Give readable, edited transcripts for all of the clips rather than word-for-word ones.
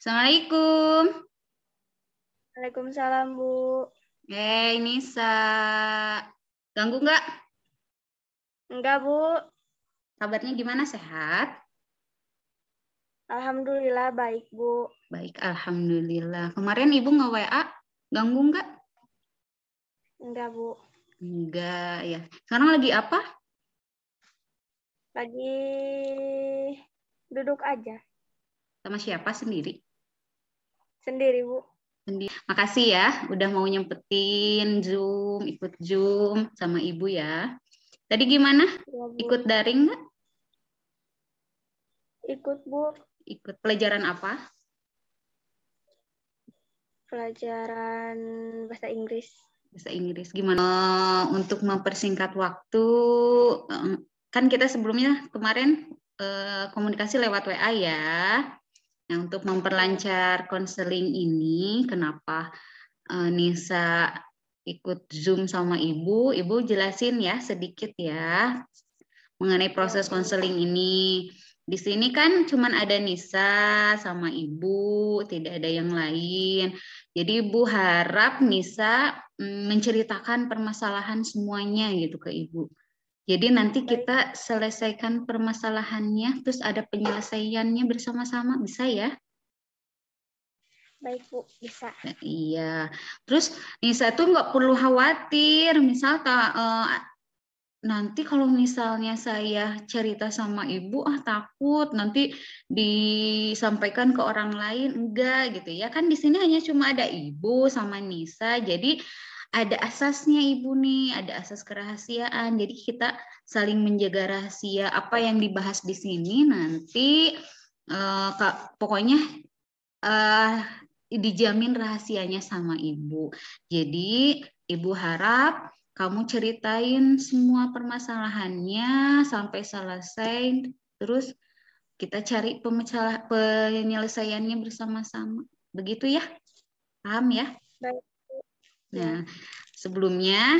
Assalamualaikum. Waalaikumsalam, Bu. Nisa. Ganggu nggak? Enggak, Bu. Kabarnya gimana? Sehat? Alhamdulillah baik, Bu. Baik, Alhamdulillah. Kemarin Ibu nge-WA. Ganggu nggak? Enggak, Bu. Enggak, ya. Sekarang lagi apa? Lagi duduk aja. Sama siapa? Sendiri? Sendiri, Bu. Sendiri. Makasih ya, udah mau nyempetin Zoom, ikut Zoom sama Ibu ya. Tadi gimana? Ya, Bu. Ikut daring nggak? Ikut, Bu. Ikut pelajaran apa? Pelajaran bahasa Inggris. Bahasa Inggris. Gimana untuk mempersingkat waktu? Kan kita sebelumnya kemarin komunikasi lewat WA ya. Nah, untuk memperlancar konseling ini, kenapa Nisa ikut Zoom sama Ibu? Ibu jelasin ya sedikit ya mengenai proses konseling ini. Di sini kan cuman ada Nisa sama Ibu, tidak ada yang lain. Jadi Ibu harap Nisa menceritakan permasalahan semuanya gitu ke Ibu. Jadi nanti kita selesaikan permasalahannya, terus ada penyelesaiannya bersama-sama, bisa ya? Baik, Bu. Bisa. Iya. Terus Nisa tuh nggak perlu khawatir, misal nanti kalau misalnya saya cerita sama ibu, takut nanti disampaikan ke orang lain, enggak gitu ya. Kan di sini hanya cuma ada ibu sama Nisa, jadi ada asasnya ibu nih, ada asas kerahasiaan. Jadi kita saling menjaga rahasia apa yang dibahas di sini nanti pokoknya dijamin rahasianya sama ibu. Jadi ibu harap kamu ceritain semua permasalahannya sampai selesai, terus kita cari penyelesaiannya bersama-sama. Begitu ya? Paham ya? Baik. Nah, sebelumnya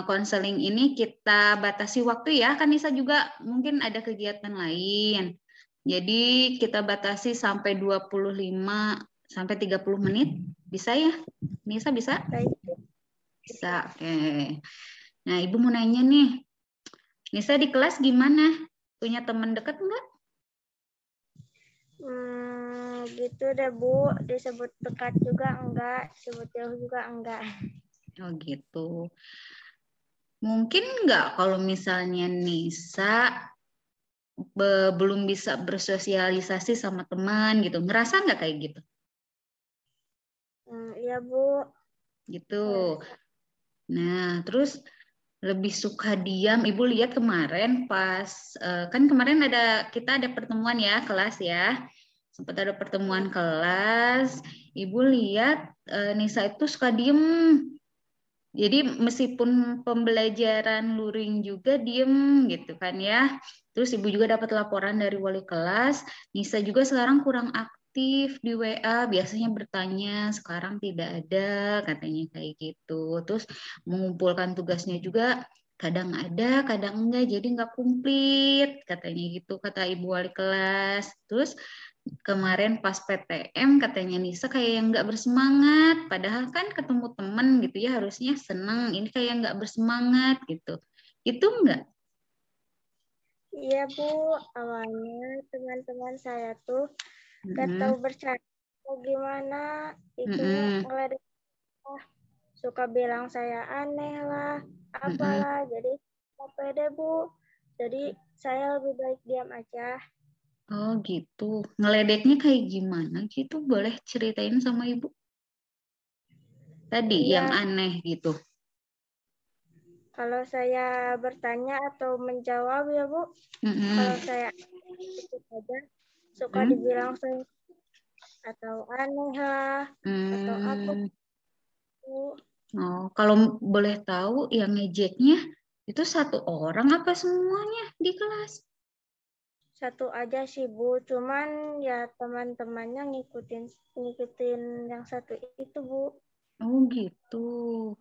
konseling ini kita batasi waktu ya, kan Nisa juga mungkin ada kegiatan lain. Jadi kita batasi sampai 25 sampai 30 menit. Bisa ya? Nisa bisa? Baik. Bisa. Oke. Nah, Ibu mau nanya nih. Nisa di kelas gimana? Punya teman dekat enggak? Gitu deh, Bu. Disebut dekat juga enggak, disebut jauh juga enggak. Oh gitu. Mungkin enggak kalau misalnya Nisa belum bisa bersosialisasi sama teman gitu. Ngerasa nggak kayak gitu? Iya, Bu. Gitu. Nah, terus lebih suka diam. Ibu lihat kemarin pas kan kemarin kita ada pertemuan ya kelas ya. Sempat ada pertemuan kelas. Ibu lihat Nisa itu suka diem. Jadi meskipun pembelajaran luring juga diem gitu kan ya. Terus ibu juga dapat laporan dari wali kelas, Nisa juga sekarang kurang aktif di WA, biasanya bertanya, sekarang tidak ada, katanya kayak gitu. Terus mengumpulkan tugasnya juga kadang ada, kadang enggak, jadi enggak komplit, katanya gitu, kata ibu wali kelas. Terus kemarin pas PTM katanya Nisa kayak yang nggak bersemangat, padahal kan ketemu temen gitu ya harusnya seneng, ini kayak nggak bersemangat gitu. Itu enggak? Iya, Bu. Awalnya teman-teman saya tuh gak tahu Mm-mm. bercanda gimana. Itunya Mm-mm. ngeledek, suka bilang saya aneh lah, Mm-mm. apalah. Jadi nggak pede, Bu. Jadi saya lebih baik diam aja. Oh gitu. Ngeledeknya kayak gimana gitu? Boleh ceritain sama ibu? Tadi yang Iya, aneh gitu. kalau saya bertanya atau menjawab ya, Bu. Kalau Mm-mm. saya ikut aja, suka Mm. dibilang saya atau aneh lah, atau apa, Mm. Bu. Oh, kalau boleh tahu yang ngejeknya itu satu orang apa semuanya di kelas? Satu aja sih, Bu. Cuman ya teman-temannya ngikutin yang satu itu, Bu. Oh gitu.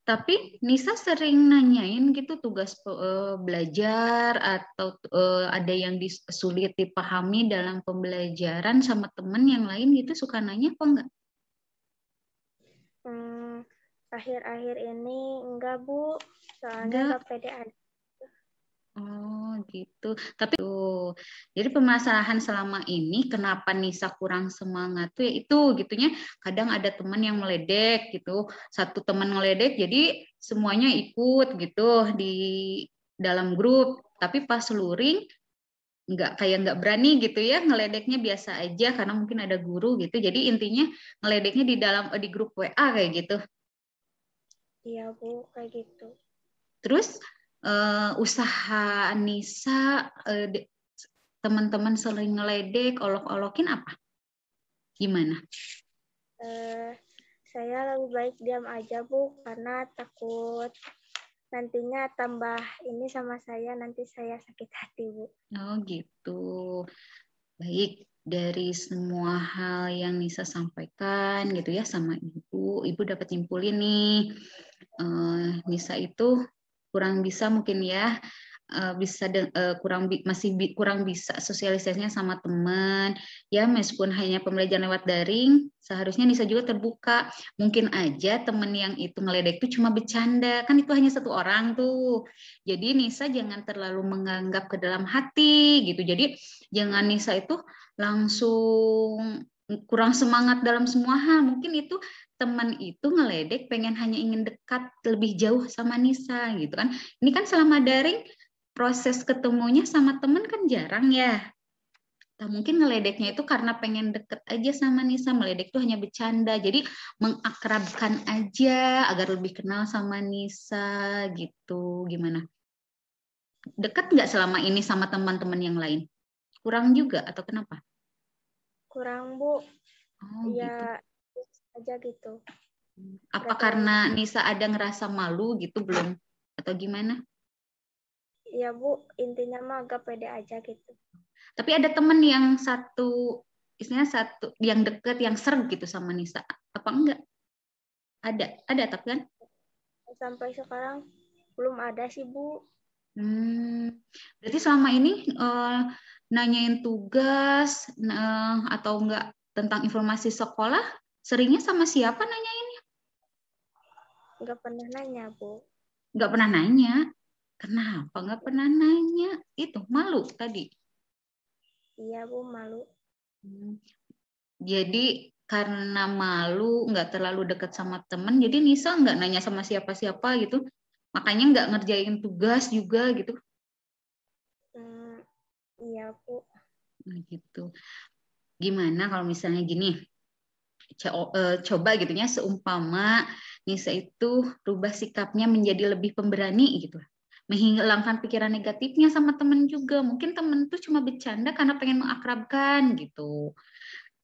Tapi Nisa sering nanyain gitu tugas belajar atau ada yang sulit dipahami dalam pembelajaran sama teman yang lain gitu, suka nanya apa enggak? Akhir-akhir ini enggak, Bu. Soalnya Enggak. enggak pede ada. Oh gitu. Tapi tuh, jadi permasalahan selama ini kenapa Nisa kurang semangat tuh ya itu gitunya. Kadang ada teman yang meledek gitu. Satu teman meledek jadi semuanya ikut gitu di dalam grup. Tapi pas luring nggak berani gitu ya, ngeledeknya biasa aja karena mungkin ada guru gitu. Jadi intinya ngeledeknya di grup WA kayak gitu. Iya, Bu, kayak gitu. Terus usaha Nisa teman-teman sering ngeledek, olok-olokin apa? Gimana? Saya lebih baik diam aja, Bu, karena takut nantinya tambah ini sama saya, nanti saya sakit hati, Bu. Oh gitu. Baik, dari semua hal yang Nisa sampaikan gitu ya sama Ibu dapat nyimpulin nih, Nisa itu kurang bisa mungkin ya, kurang bisa sosialisasinya sama teman ya, meskipun hanya pembelajaran lewat daring seharusnya Nisa juga terbuka. Mungkin aja teman yang itu ngeledek itu cuma bercanda, kan itu hanya satu orang tuh, jadi Nisa jangan terlalu menganggap ke dalam hati gitu. Jadi jangan Nisa itu langsung kurang semangat dalam semua hal. Mungkin itu teman itu ngeledek pengen hanya ingin dekat lebih jauh sama Nisa gitu kan. Ini kan selama daring proses ketemunya sama teman kan jarang ya. Nah, mungkin ngeledeknya itu karena pengen deket aja sama Nisa, meledek itu hanya bercanda. Jadi mengakrabkan aja agar lebih kenal sama Nisa gitu. Gimana? Dekat nggak selama ini sama teman-teman yang lain? Kurang juga atau kenapa? Kurang, Bu. Oh gitu. Ya, aja gitu. Apa Nggak terlalu. karena Nisa ada ngerasa malu gitu belum? Atau gimana? Ya, Bu, intinya mah agak pede aja gitu. Tapi ada temen yang istilahnya satu yang deket, yang serg gitu sama Nisa. Apa enggak? Ada tapi kan? Sampai sekarang belum ada sih, Bu. Berarti selama ini nanyain tugas atau enggak tentang informasi sekolah, seringnya sama siapa nanyainnya? Nggak pernah nanya, Bu. Enggak pernah nanya. Kenapa enggak pernah nanya? Itu malu tadi. Iya, Bu, malu. Jadi karena malu, nggak terlalu dekat sama temen, jadi Nisa nggak nanya sama siapa-siapa gitu. Makanya nggak ngerjain tugas juga gitu. Iya, Bu. Nah, gitu. Gimana kalau misalnya gini, coba gitu ya, seumpama Nisa itu rubah sikapnya menjadi lebih pemberani gitu. Menghilangkan pikiran negatifnya sama temen juga. Mungkin temen tuh cuma bercanda karena pengen mengakrabkan gitu.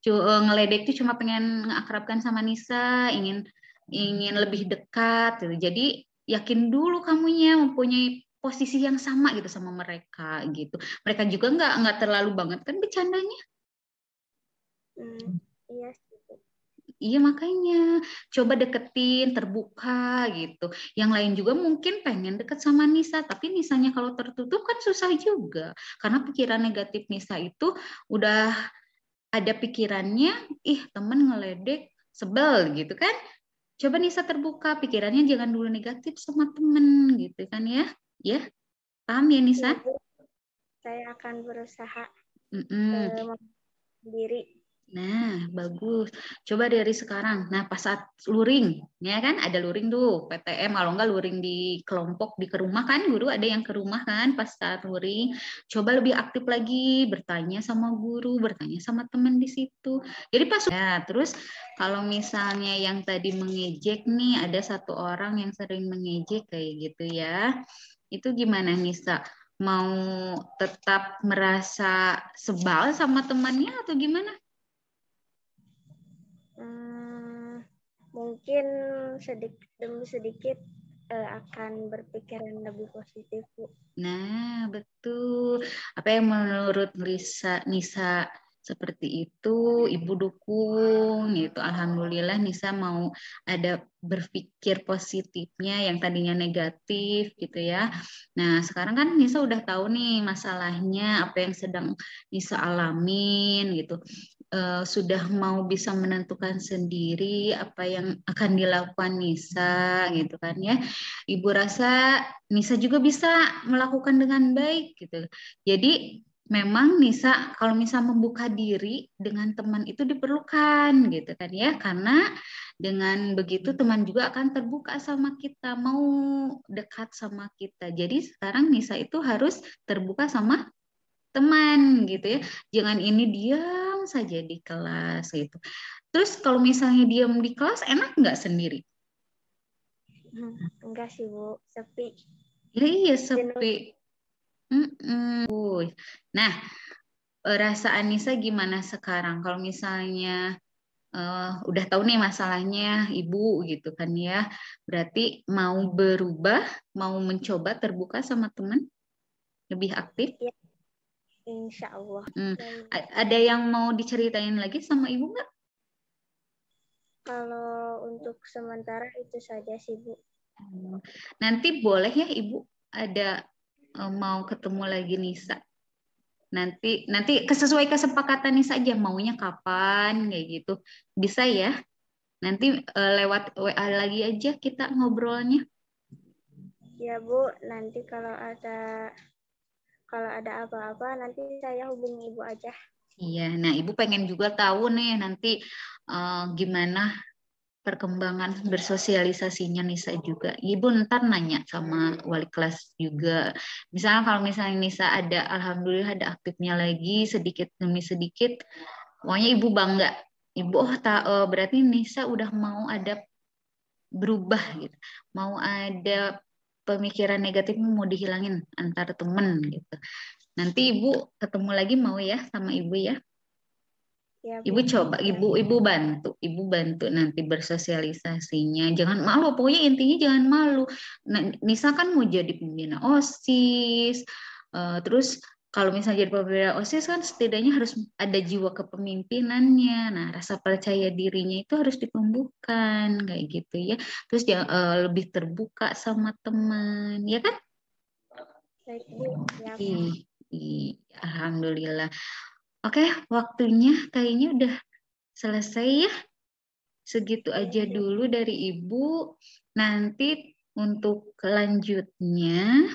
Ngeledek tuh cuma pengen mengakrabkan sama Nisa, ingin ingin lebih dekat gitu. Jadi yakin dulu kamunya mempunyai posisi yang sama gitu sama mereka gitu. Mereka juga nggak terlalu banget kan bercandanya. Iya sih, Bu. Iya makanya coba deketin, terbuka gitu. Yang lain juga mungkin pengen deket sama Nisa, tapi Nisanya kalau tertutup kan susah juga. Karena pikiran negatif Nisa itu udah ada pikirannya, ih temen ngeledek, sebel gitu kan. Coba Nisa terbuka, pikirannya jangan dulu negatif sama temen gitu kan ya. Ya, paham ya Iya, Nisa? Bu. Saya akan berusaha Mm-mm. sendiri. Nah, bagus. Coba dari sekarang. Nah, pas saat luring, ya kan ada luring tuh, PTM, kalau enggak luring di kelompok, di ke rumah kan, guru ada yang ke rumah kan pas saat luring. Coba lebih aktif lagi, bertanya sama guru, bertanya sama teman di situ. Jadi pas ya, terus kalau misalnya yang tadi mengejek nih, ada satu orang yang sering mengejek kayak gitu ya. Itu gimana Nisa? Mau tetap merasa sebal sama temannya atau gimana? Mungkin sedikit demi sedikit akan berpikiran lebih positif, Bu. Nah, betul. Apa yang menurut Nisa Seperti itu, Ibu dukung gitu. Alhamdulillah Nisa mau ada berpikir positifnya yang tadinya negatif gitu ya. Nah, sekarang kan Nisa udah tahu nih masalahnya, apa yang sedang Nisa alamin gitu. Sudah mau bisa menentukan sendiri apa yang akan dilakukan Nisa gitu kan ya. Ibu rasa Nisa juga bisa melakukan dengan baik gitu. Jadi memang Nisa kalau misal membuka diri dengan teman itu diperlukan gitu kan ya, karena dengan begitu teman juga akan terbuka sama kita, mau dekat sama kita. Jadi sekarang Nisa itu harus terbuka sama teman gitu ya, jangan ini diam saja di kelas gitu. Terus kalau misalnya diam di kelas enak nggak sendiri? Enggak sih Bu, sepi. Ya iya Jenuh. sepi. Nah, rasa Anissa gimana sekarang? Kalau misalnya udah tahu nih masalahnya ibu gitu kan ya, berarti mau berubah, mau mencoba terbuka sama teman, lebih aktif. Ya, insya Allah. Ada yang mau diceritain lagi sama ibu nggak? Kalau untuk sementara itu saja sih Bu. Nanti boleh ya ibu ada mau ketemu lagi Nisa. Nanti sesuai kesepakatan Nisa aja maunya kapan kayak gitu. Bisa ya? Nanti lewat WA lagi aja kita ngobrolnya. Ya Bu, nanti kalau ada apa-apa nanti saya hubungi Ibu aja. Iya, nah Ibu pengen juga tahu nih nanti gimana perkembangan bersosialisasinya Nisa juga. Ibu ntar nanya sama wali kelas juga. Misalnya kalau misalnya Nisa ada, alhamdulillah ada aktifnya lagi sedikit demi sedikit, pokoknya Ibu bangga. Ibu berarti Nisa udah mau ada berubah gitu, mau ada pemikiran negatif mau dihilangin antar temen gitu. Nanti Ibu ketemu lagi mau ya sama Ibu ya. Ya Ibu Bu. coba, ibu bantu nanti bersosialisasinya. Jangan malu, pokoknya intinya jangan malu. Nah, Nisa kan mau jadi pembina OSIS, terus kalau misalnya jadi pembina OSIS kan setidaknya harus ada jiwa kepemimpinannya. Nah, rasa percaya dirinya itu harus ditumbuhkan kayak gitu ya. Terus lebih terbuka sama teman, ya kan? Baik Bu. Ya. Ih, Alhamdulillah. Oke, waktunya kayaknya udah selesai ya. Segitu aja dulu dari Ibu. Nanti untuk kelanjutnya,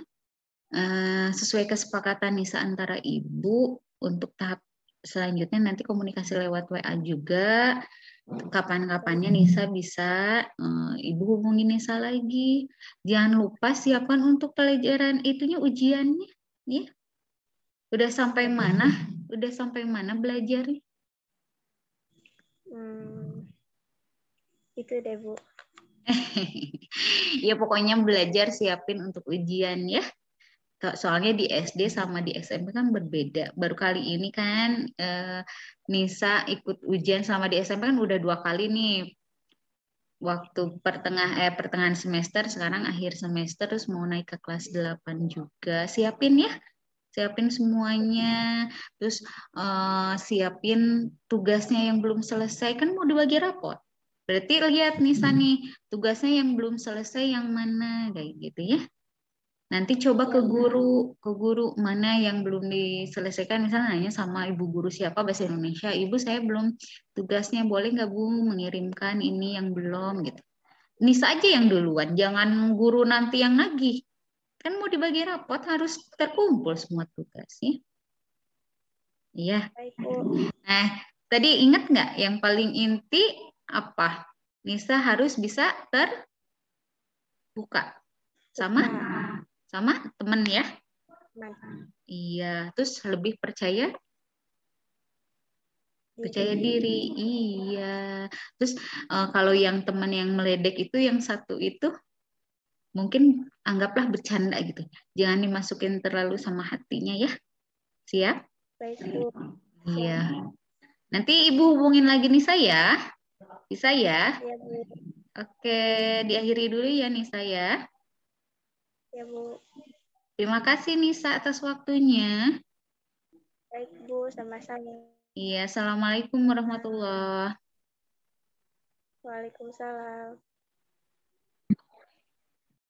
sesuai kesepakatan Nisa antara Ibu, untuk tahap selanjutnya nanti komunikasi lewat WA juga. Kapan-kapannya Nisa bisa, Ibu hubungi Nisa lagi. Jangan lupa siapkan untuk pelajaran itunya ujiannya. Ya. Udah sampai mana? Udah sampai mana belajarnya? Itu deh Bu. Ya pokoknya belajar siapin untuk ujian ya. Soalnya di SD sama di SMP kan berbeda. Baru kali ini kan Nisa ikut ujian sama di SMP kan udah 2 kali nih. Waktu pertengahan semester, sekarang akhir semester, terus mau naik ke kelas 8 juga. Siapin ya. Siapin semuanya. Terus siapin tugasnya yang belum selesai. Kan mau dibagi rapot. Berarti lihat Nisa nih, tugasnya yang belum selesai yang mana. Kayak gitu ya. Nanti coba ke guru mana yang belum diselesaikan, misalnya nanya sama ibu guru siapa bahasa Indonesia, ibu saya belum tugasnya, boleh nggak Bu mengirimkan ini yang belum gitu. Nisa aja yang duluan, jangan guru nanti yang nagih. Kan mau dibagi rapot harus terkumpul semua tugasnya. Iya. Baik Bu. Nah, tadi ingat nggak yang paling inti apa? Nisa harus bisa terbuka sama temen ya. Iya, terus lebih percaya diri. Iya. Terus kalau yang teman yang meledek itu yang satu itu mungkin anggaplah bercanda gitu. Jangan dimasukin terlalu sama hatinya ya. Siap? Baik Bu. Iya. Nanti Ibu hubungin lagi nih saya. Bisa ya? Ya Bu. Oke, diakhiri dulu ya Nisa ya. Ya Bu. Terima kasih Nisa atas waktunya. Baik Bu, sama-sama. Iya, assalamualaikum warahmatullahi. Waalaikumsalam.